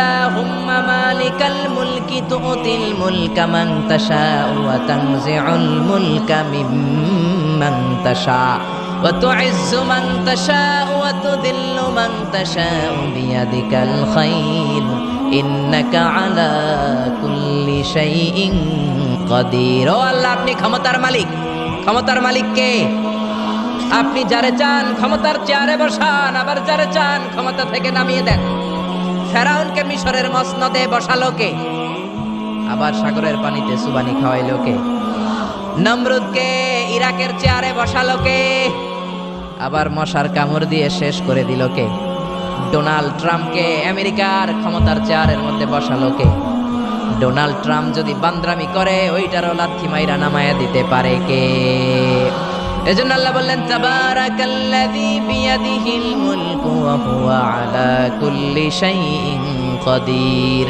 আল্লাহুম্মা মালিকাল মুলকি তুতিল মুলকা মান তাশাউ ওয়া তানজিউল মুলকা মিম্মান তাশা ওয়া তুইজ্জু মান তাশাউ ওয়া তুযিল্লু মান তাশাউ বিয়াদিকাল খায়র ইন্নাকা আলা কুল্লি শাইইন কাদির। ও আল্লাহ, আপনি ক্ষমতার মালিক। ক্ষমতার মালিক কে? আপনি যারে চান ক্ষমতার চেয়ারে বসান, আবার যারে চান ক্ষমতা থেকে নামিয়ে দেন। ফেরাউনকে মিশরের মসনদে বসালো কে? আবার সাগরের পানিতে সুবানি খাওয়াইলো কে? নমরুদকে ইরাকের চেয়ারে বসালো কে? আবার মশার কামড় দিয়ে শেষ করে দিল কে? ডোনাল্ড ট্রাম্পকে আমেরিকার ক্ষমতার চেয়ারের মধ্যে বসালো কে? ডোনাল্ড ট্রাম্প যদি বান্দ্রামি করে ওইটারও লাথি মাইরা নামায়া দিতে পারে কে? এজন্য আল্লাহ বললেন তাবারাকাল্লাযী বিয়াদিহিল মুলকু ওয়া হুয়া আলা কুল্লি শাইইন কাদির।